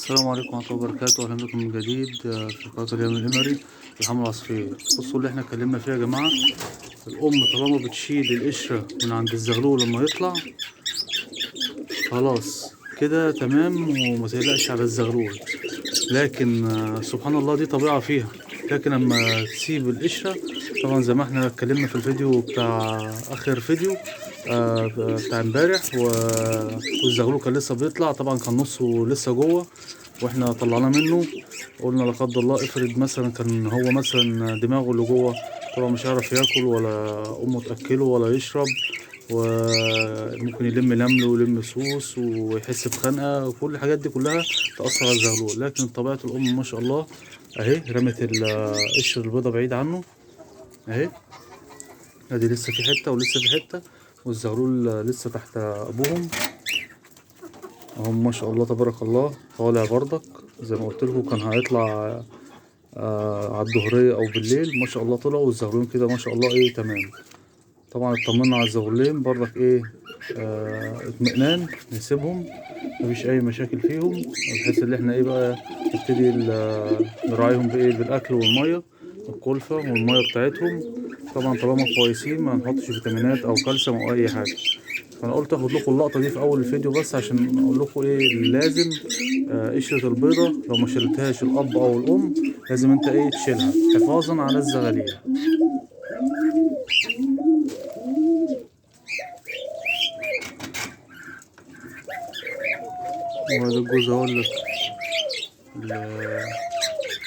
السلام عليكم ورحمة الله وبركاته، أهلا بكم من جديد في قناة اليوم الإمري الحملة العصفية. بصوا اللي احنا اتكلمنا فيها يا جماعة. الأم طالما بتشيل القشرة من عند الزغلول لما يطلع خلاص كده تمام ومتقلقش على الزغلول. لكن سبحان الله دي طبيعة فيها. لكن لما تسيب القشرة طبعا زي ما احنا اتكلمنا في الفيديو بتاع آخر فيديو بتاع امبارح والزغلول كان لسه بيطلع، طبعا كان نصه لسه جوه واحنا طلعناه منه. قلنا لا قدر الله افرض مثلا كان هو مثلا دماغه اللي جوه طبعا مش هيعرف ياكل ولا امه تاكله ولا يشرب، وممكن يلم نمل ويلم سوس ويحس بخنقه وكل الحاجات دي كلها تاثر على الزغلول. لكن طبيعه الام ما شاء الله اهي رمت القشر البيضه بعيد عنه اهي. ادي لسه في حته ولسه في حته، والزغلول لسه تحت ابوهم اهم ما شاء الله تبارك الله. طالع بردك زي ما قلت لكم كان هيطلع على الظهريه او بالليل، ما شاء الله طلع والزغلولين كده ما شاء الله ايه تمام. طبعا اطمنا على الزغلولين بردك ايه اطمئنان نسيبهم مفيش اي مشاكل فيهم، بحيث ان احنا ايه بقى نبتدي نراعيهم بايه بالاكل والميه الكلفه والميه بتاعتهم. طبعا طالما كويسين ما نحطش فيتامينات او كالسيوم او اي حاجه. فانا قلت اخد لكم اللقطه دي في اول الفيديو بس عشان اقول لكم ايه لازم قشره البيضه لو ما شلتهاش الاب او الام لازم انت ايه تشيلها حفاظا على الزغاليل. وهذا الجوز اقول لك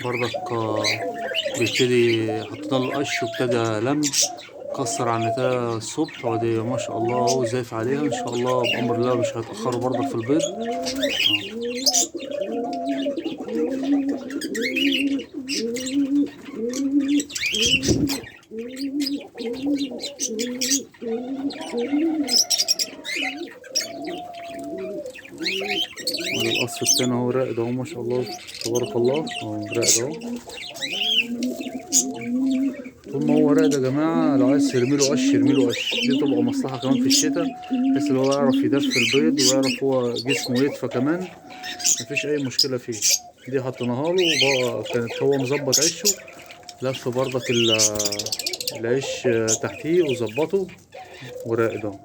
برضك بيبتدي حطينا له القش وابتدى لم كسر على النتاية الصبح، ودي ما شاء الله اهو زايف عليها ان شاء الله بأمر الله مش هيتأخروا برضك في البيض. القص التاني اهو راقد اهو ما شاء الله تبارك الله اهو راقد اهو. طول ما هو راقد يا جماعة لو عايز ترميله قش ارميله قش، دي بتبقى مصلحة كمان في الشتاء بحيث ان هو يعرف يدفي البيض ويعرف هو جسمه يدفى كمان مفيش أي مشكلة فيه. دي حطيناها له وبقى كانت هو مظبط عشه لف برضك العيش تحتيه وظبطه وراقد اهو.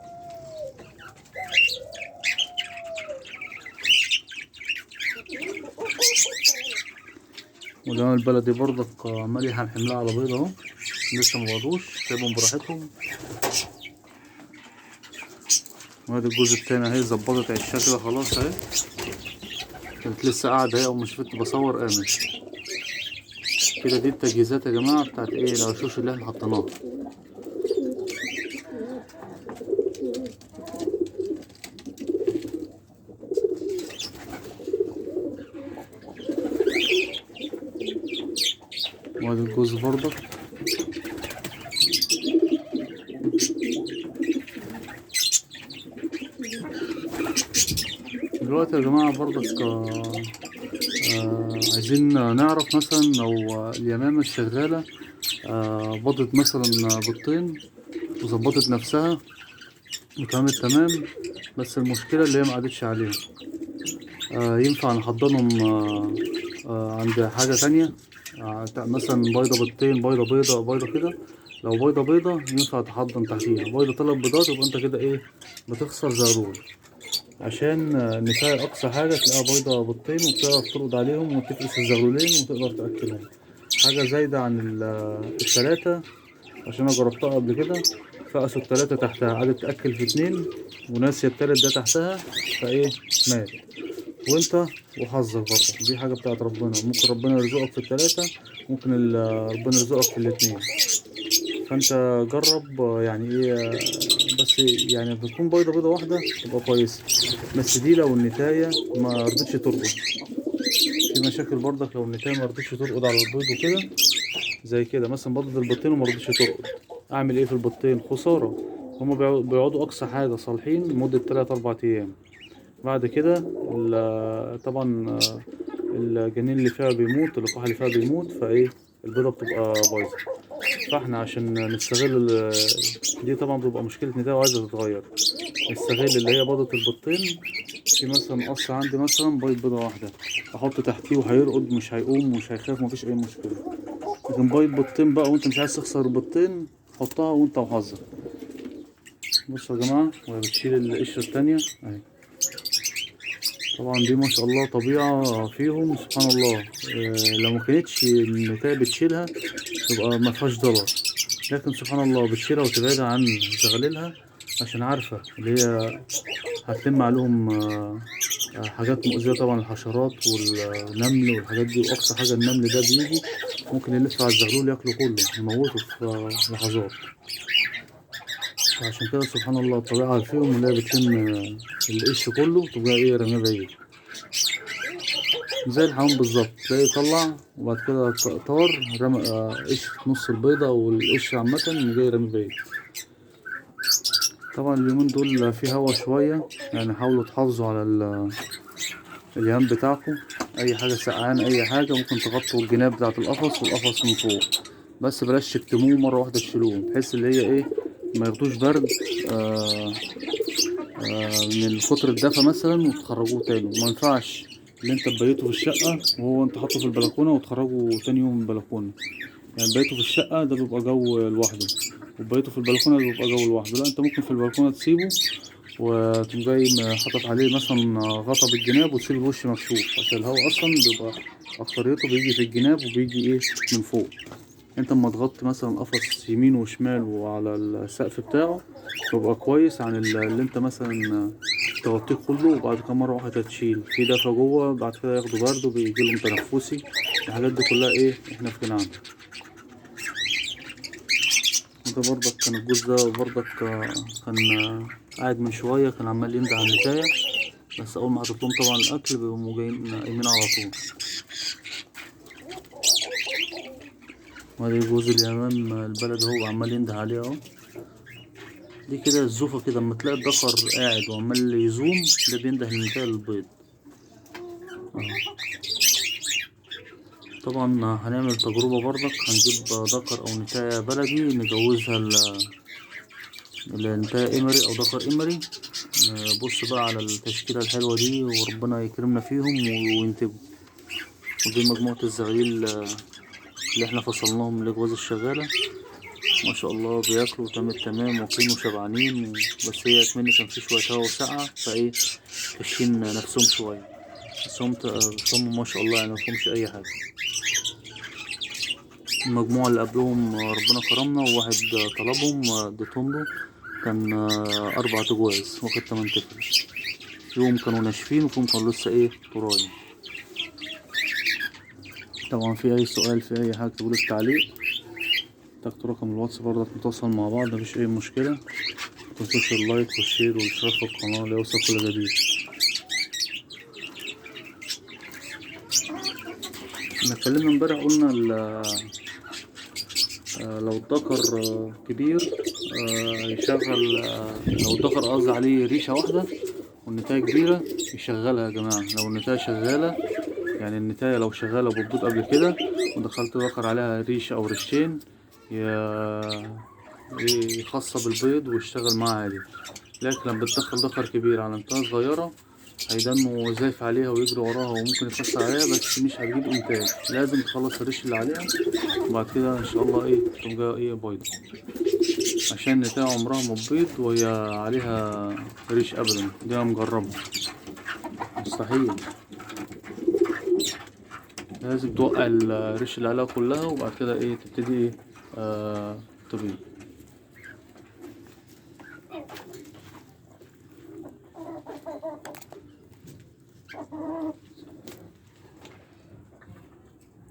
وده البلدي برضك عمال يحن حملها على بيض اهو لسه مبيضوش سايبهم براحتهم. وادي الجزء التاني اهي ظبطت عشها كده خلاص اهي، كانت لسه قاعدة اهي اول ما شفت بصور قامت كده. دي التجهيزات يا جماعة بتاعت ايه العشوش اللي احنا حطيناها. وادي الجزء برضك دلوقتي يا جماعة برضك عايزين نعرف مثلا لو اليمامة الشغالة بضت مثلا بيضتين وظبطت نفسها وتمام تمام، بس المشكلة اللي هي مقعدتش عليهم. ينفع نحضنهم عند حاجة تانية مثلا بيضة بيضتين بيضة بيضة بيضة كده. لو بيضة بيضة ينفع تحضن تحتيها، بيضة 3 بيضات يبقى انت كده ايه بتخسر زغلول. عشان النتاية أقصى حاجة تلاقيها بيضة بيضتين وبتعرف ترقد عليهم وتفقس الزغلولين وتقدر تأكلهم. حاجة زايدة عن التلاتة عشان أنا جربتها قبل كده فقسوا التلاتة تحتها قعدت تأكل في 2 وناسية التالت ده تحتها فايه مات. وانت وحظك برضه دي حاجة بتاعت ربنا، ممكن ربنا يرزقك في التلاتة ممكن ربنا يرزقك في الاتنين. فانت جرب يعني ايه بس يعني بتكون بيضة واحدة تبقى كويسة. بس دي لو النتاية ما رضتش ترقد في مشاكل برضك، لو النتاية ما رضتش ترقد على البيض وكده زي كده مثلا بيضة البيضتين وما رضتش ترقد اعمل ايه في البيضتين؟ خسارة. هما بيقعدوا اقصى حاجة صالحين لمدة 3-4 ايام، بعد كده طبعا الجنين اللي فيها بيموت اللقاح اللي فيها بيموت فايه البيضة بتبقى بايظة. فاحنا عشان نستغل دي طبعا بتبقى مشكلة نتاية وعايزة تتغير، نستغل اللي هي بيضة البيضتين في مثلا قص عندي مثلا بيضة واحدة، احط تحتيه وهيرقد مش هيقوم مش هيخاف مفيش اي مشكلة. لكن بيضتين بقى وانت مش عايز تخسر البيضتين حطها وانت وحظك. بصوا يا جماعة وهي بتشيل القشرة التانية اهي. طبعا دي ما شاء الله طبيعة فيهم سبحان الله. لو ما كانتش النتاية بتشيلها تبقى ما فيهاش ضرر، لكن سبحان الله بتشيلها وتبعدها عن زغللها عشان عارفة اللي هي هتلم عليهم حاجات مؤذية طبعا، الحشرات والنمل والحاجات دي. وأقصى حاجة النمل ده بيجي ممكن يلف على الزغلول ياكله كله يموته في لحظات. عشان كده سبحان الله الطبيعة فيهم اللي هي بتلم القش كله تبقى ايه رميه بعيد، زي الحمام بالظبط. تلاقيه يطلع وبعد كده طار رمى قش نص البيضة والقش عامة جاي رميه بعيد. طبعا اليومين دول في هوا شوية، يعني حاولوا تحافظوا على اليهام بتاعكم. اي حاجة سقعان اي حاجة ممكن تغطوا الجناب بتاعة القفص والقفص من فوق، بس بلاش تكتموه مرة واحدة تشيلوه بحيث اللي هي ايه ما ياخدوش برد من كتر الدفا مثلا وتخرجوه تاني. وما ينفعش اللي انت تبيته في الشقة وهو انت حاطه في البلكونة وتخرجه تاني يوم من البلكونة. يعني بيته في الشقة ده بيبقى جو لوحده، وبيته في البلكونة ده بيبقى جو لوحده. لا انت ممكن في البلكونة تسيبه وتقوم جاي حاطط عليه مثلا غطا بالجناب وتسيب الوش مكشوف، عشان الهوا اصلا بيبقى اكتريته بيجي في الجناب وبيجي ايه من فوق. انت اما تغطي مثلا قفص يمين وشمال وعلى السقف بتاعه يبقى كويس عن اللي انت مثلا تغطيه كله وبعد كده مرة واحدة تشيل في دفا جوه، بعد كده ياخدوا برد وبيجيلهم تنفسي. الحاجات دي كلها ايه احنا في غنى عنها. وده برضك كان الجوز ده برضك كان قاعد من شوية كان عمال يندع على النتاية، بس أول ما حطيت لهم طبعا الأكل بيقوموا جايين قايمين على طول. وادي جوز اليمام البلد هو عمال ينده عليه اهو. دي كده الزوفة كده اما تلاقي الدكر قاعد وعمال يزوم ده بينده النتاية للبيض. طبعا هنعمل تجربة برضك، هنجيب دكر أو نتاية بلدي نجوزها النتاية إمري أو دكر إمري. بص بقى على التشكيلة الحلوة دي وربنا يكرمنا فيهم وينتجوا. ودي مجموعة الزغاليل اللي احنا فصلناهم لجواز الشغالة. ما شاء الله بياكلوا تمام واكلين وشبعانين بس هي كمان كان في شوية هوا وسقعة فايه كاشين نفسهم شوية، بس هم ما شاء الله يعني مفهومش أي حاجة. المجموعة اللي قبلهم ربنا كرمنا وواحد طلبهم اديتهم له، كان 4 تجواز واخد 8 طفل. فيهم كانوا ناشفين وفيهم كانوا لسه ايه طراي. طبعا في أي سؤال في أي حاجة تقولوا في التعليق، تاخدوا رقم الواتس برضك نتواصل مع بعض مفيش أي مشكلة. متنسوش اللايك والشير والاشتراك في القناة ليوصل كل جديد. احنا اتكلمنا امبارح قلنا لو الدكر كبير يشغل لو الدكر قصدي عليه ريشة واحدة والنتاية كبيرة يشغلها يا جماعة. لو النتاية شغالة يعني النتاية لو شغالة بتبوظ قبل كده ودخلت دكر عليها ريشة أو ريشتين يخصب البيض ويشتغل معاه عادي. لكن لما بتدخل دكر كبير على نتاية صغيرة هيدنوا زايف عليها ويجري وراها وممكن يكسر عليها بس مش هتجيب انتاج. لازم تخلص الريش اللي عليها وبعد كده ان شاء الله ايه تبقى ايه بيضة، عشان النتاية عمرها ما تبيض وهي عليها ريش ابدا. دي انا مجربها مستحيل. لازم توقع الريش اللي عليها كلها وبعد كده ايه تبتدي ايه تبيض.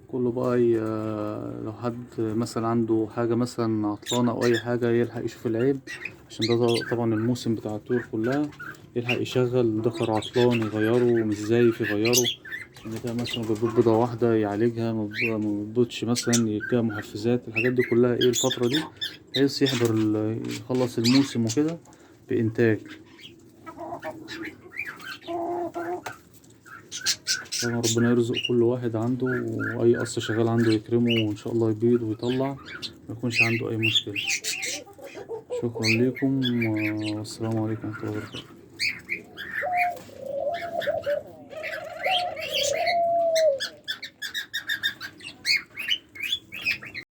كله بقى لو حد مثلا عنده حاجة مثلا عطلانة أو أي حاجة يلحق يشوف العيب، عشان ده طبعا الموسم بتاع الطيور كلها. يلحق يشغل دكر عطلان يغيره مش زايف يغيره. إن ده مثلا بيبيض بيضة واحدة يعالجها مبيضش مثلا يديها محفزات. الحاجات دي كلها ايه الفترة دي بحيث يحضر يخلص الموسم وكده بإنتاج. طبعا ربنا يرزق كل واحد عنده واي قص شغال عنده يكرمه وان شاء الله يبيض ويطلع ما يكونش عنده اي مشكلة. شكرا لكم والسلام عليكم ورحمة الله وبركاته.